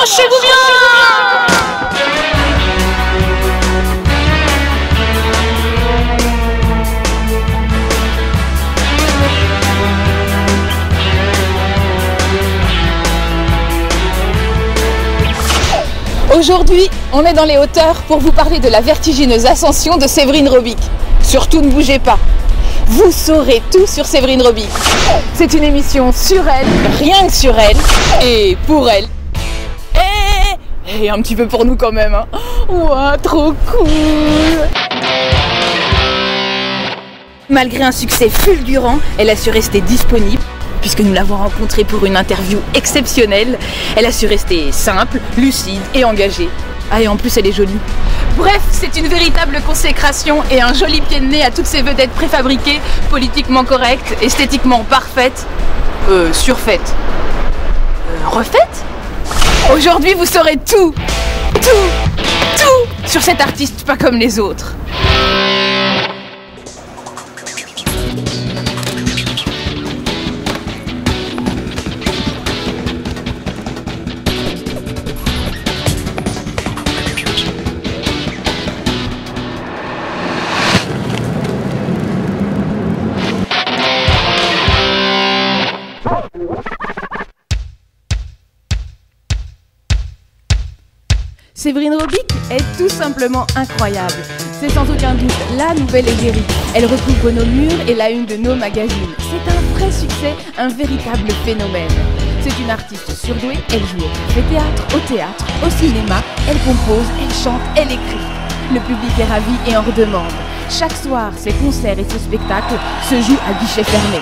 Accrochez-vous bien! Aujourd'hui, on est dans les hauteurs pour vous parler de la vertigineuse ascension de Séverine Robic. Surtout ne bougez pas. Vous saurez tout sur Séverine Robic. C'est une émission sur elle, rien que sur elle, et pour elle. Et un petit peu pour nous quand même. Hein. Ouah, trop cool! Malgré un succès fulgurant, elle a su rester disponible. Puisque nous l'avons rencontrée pour une interview exceptionnelle, elle a su rester simple, lucide et engagée. Ah, et en plus elle est jolie. Bref, c'est une véritable consécration et un joli pied de nez à toutes ces vedettes préfabriquées, politiquement correctes, esthétiquement parfaites, surfaites. Refaites? Aujourd'hui, vous saurez tout sur cet artiste pas comme les autres. Séverine Robic est tout simplement incroyable. C'est sans aucun doute la nouvelle égérie. Elle recouvre nos murs et la une de nos magazines. C'est un vrai succès, un véritable phénomène. C'est une artiste surdouée, elle joue au théâtre, au cinéma, elle compose, elle chante, elle écrit. Le public est ravi et en redemande. Chaque soir, ses concerts et ses spectacles se jouent à guichet fermé.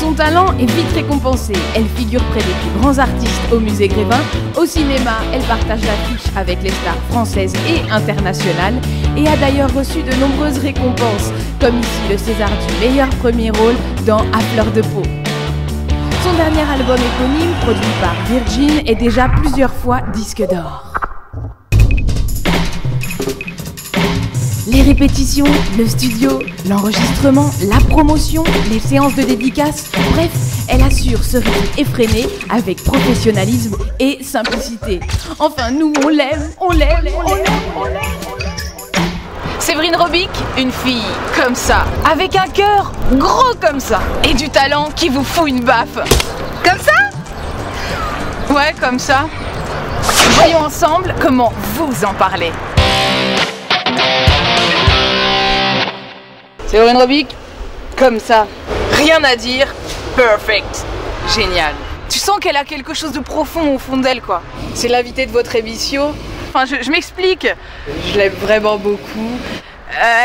Son talent est vite récompensé. Elle figure près des plus grands artistes au musée Grévin. Au cinéma, elle partage l'affiche avec les stars françaises et internationales et a d'ailleurs reçu de nombreuses récompenses, comme ici le César du meilleur premier rôle dans À fleur de peau. Son dernier album éponyme, produit par Virgin, est déjà plusieurs fois disque d'or. Les répétitions, le studio, l'enregistrement, la promotion, les séances de dédicaces, bref, elle assure ce rythme effréné avec professionnalisme et simplicité. Enfin, nous, on l'aime. Séverine Robic, une fille comme ça, avec un cœur gros comme ça, et du talent qui vous fout une baffe. Comme ça? Ouais, comme ça. Voyons ensemble comment vous en parlez. Séverine Robic, comme ça, rien à dire, perfect, génial. Tu sens qu'elle a quelque chose de profond au fond d'elle, quoi. C'est l'invité de votre émission. Enfin, je m'explique. Je l'aime vraiment beaucoup.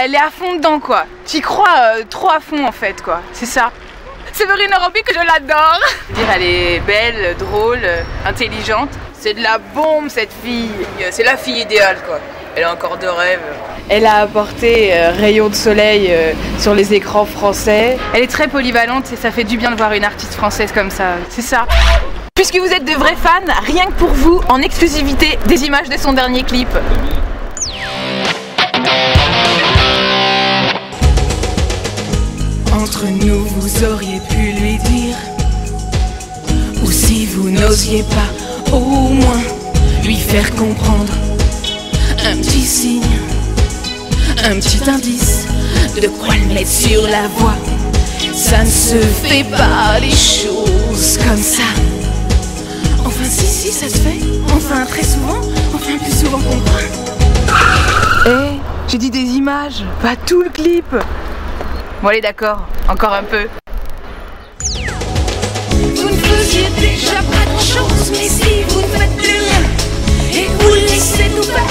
Elle est à fond dedans, quoi. T'y crois trop à fond, en fait, quoi. C'est ça. Séverine Robic, je l'adore. Elle est belle, drôle, intelligente. C'est de la bombe, cette fille. C'est la fille idéale, quoi. Elle a encore de rêves. Elle a apporté rayon de soleil sur les écrans français. Elle est très polyvalente et ça fait du bien de voir une artiste française comme ça. C'est ça. Puisque vous êtes de vrais fans, rien que pour vous, en exclusivité, des images de son dernier clip. Entre nous, vous auriez pu lui dire, ou si vous n'osiez pas, au moins lui faire comprendre. Un petit signe, un petit indice, de quoi le mettre sur la voie. Ça ne se fait pas les choses comme ça. Enfin si, ça se fait. Enfin très souvent, enfin plus souvent qu'on croit. Hé, j'ai dit des images, pas tout le clip. Bon allez d'accord, encore un peu. Vous ne faisiez déjà pas de chance, mais si vous ne faites plus rien et que vous laissez tout faire,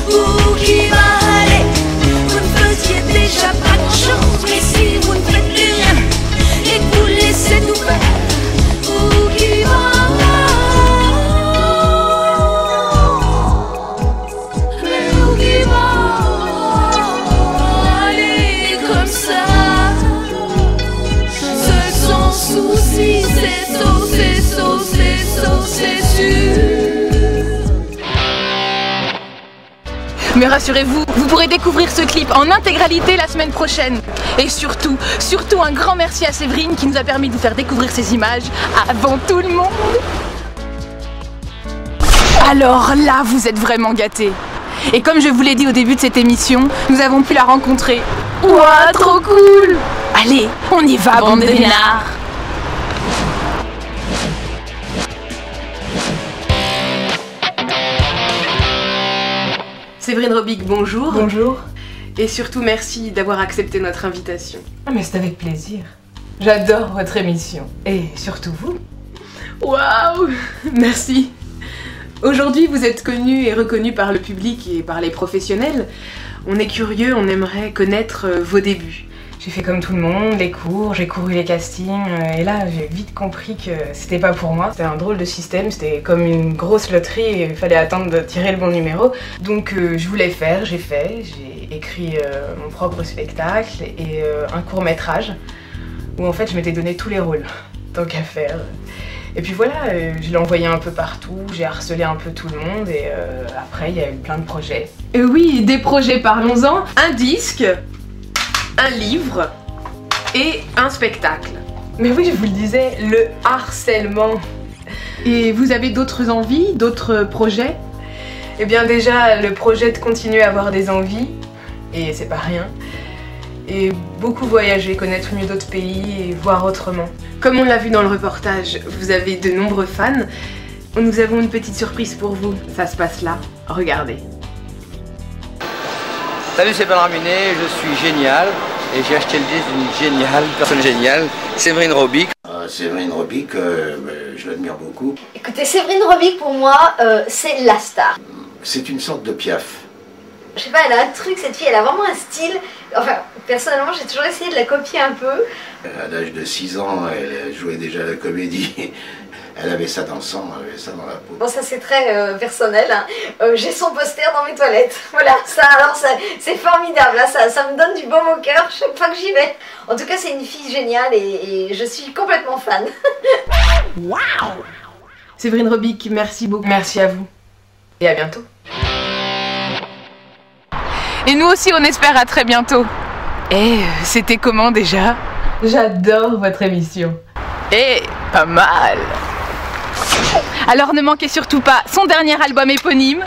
où qui va aller? Vous ne faisiez déjà pas de chance, mais si vous ne faites plus rien et que vous laissez tout faire, où qui va aller? Mais où qui va aller comme ça? Seul sans souci, c'est sûr. Mais rassurez-vous, vous pourrez découvrir ce clip en intégralité la semaine prochaine. Et surtout un grand merci à Séverine qui nous a permis de vous faire découvrir ces images avant tout le monde. Alors là, vous êtes vraiment gâtés. Et comme je vous l'ai dit au début de cette émission, nous avons pu la rencontrer. Ouah, trop cool! Allez, on y va, bande de vénards! Séverine Robic, bonjour. Bonjour. Et surtout, merci d'avoir accepté notre invitation. Ah mais c'est avec plaisir. J'adore votre émission. Et surtout vous. Waouh! Merci. Aujourd'hui, vous êtes connue et reconnue par le public et par les professionnels. On est curieux, on aimerait connaître vos débuts. J'ai fait comme tout le monde, les cours, j'ai couru les castings, et là j'ai vite compris que c'était pas pour moi. C'était un drôle de système, c'était comme une grosse loterie et il fallait attendre de tirer le bon numéro. Donc je voulais faire, j'ai écrit mon propre spectacle et un court-métrage où en fait je m'étais donné tous les rôles, tant qu'à faire. Et puis voilà, je l'ai envoyé un peu partout, j'ai harcelé un peu tout le monde et après il y a eu plein de projets. Oui, des projets, parlons-en. Un disque, un livre et un spectacle. Mais oui, je vous le disais, le harcèlement. Et vous avez d'autres envies, d'autres projets? Eh bien déjà, le projet de continuer à avoir des envies, et c'est pas rien, et beaucoup voyager, connaître mieux d'autres pays et voir autrement. Comme on l'a vu dans le reportage, vous avez de nombreux fans. Nous avons une petite surprise pour vous. Ça se passe là. Regardez. Salut, c'est Ben Raminé, je suis génial et j'ai acheté le disque d'une géniale personne géniale, Séverine Robic. Séverine Robic, je l'admire beaucoup. Écoutez, Séverine Robic pour moi, c'est la star. C'est une sorte de Piaf. Je sais pas, elle a un truc, cette fille, elle a vraiment un style. Enfin, personnellement, j'ai toujours essayé de la copier un peu. À l'âge de 6 ans, elle jouait déjà à la comédie. Elle avait ça dans le sang, elle avait ça dans la peau. Bon, ça c'est très personnel, hein. J'ai son poster dans mes toilettes. Voilà, ça alors c'est formidable, hein. Ça me donne du baume au cœur chaque fois que j'y vais. En tout cas, c'est une fille géniale et je suis complètement fan. Waouh! Séverine Robic, merci beaucoup. Merci à vous. Et à bientôt. Et nous aussi, on espère à très bientôt. Et c'était comment déjà? J'adore votre émission. Eh, pas mal. Alors ne manquez surtout pas son dernier album éponyme,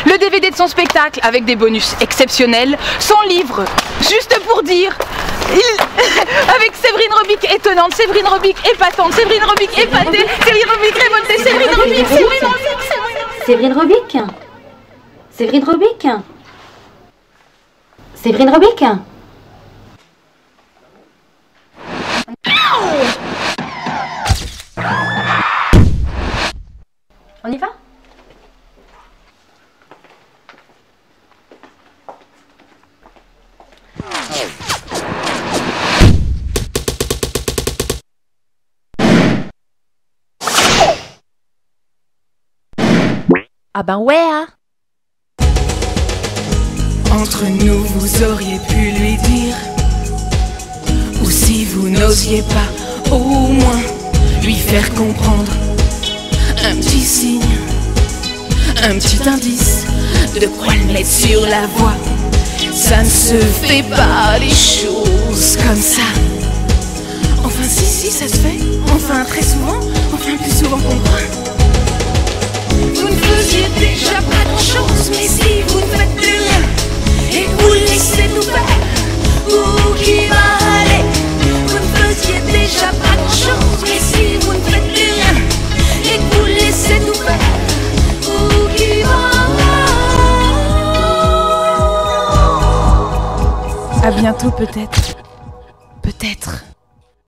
le DVD de son spectacle avec des bonus exceptionnels, son livre, juste pour dire, avec Séverine Robic étonnante, Séverine Robic épatante, Séverine Robic épatée, Séverine Robic révoltée, Séverine Robic, Séverine Robic, Séverine Robic. Séverine Robic. Séverine Robic. On y va? Ah ben ouais, hein. Entre nous, vous auriez pu lui dire, ou si vous n'osiez pas, au moins lui faire comprendre. Un petit signe, un petit indice, de quoi le mettre sur la voie. Ça ne se fait pas les choses comme ça. Enfin si, ça se fait. Enfin très souvent, enfin plus souvent qu'on croit. Vous ne faisiez déjà pas grand chose, mais si vous ne faites plus rien et que vous laissez tout faire, où qui va aller? Vous ne faisiez déjà pas grand chose, mais si vous ne faites plus rien et que vous laissez tout faire, où qui va aller? À bientôt peut-être. Peut-être.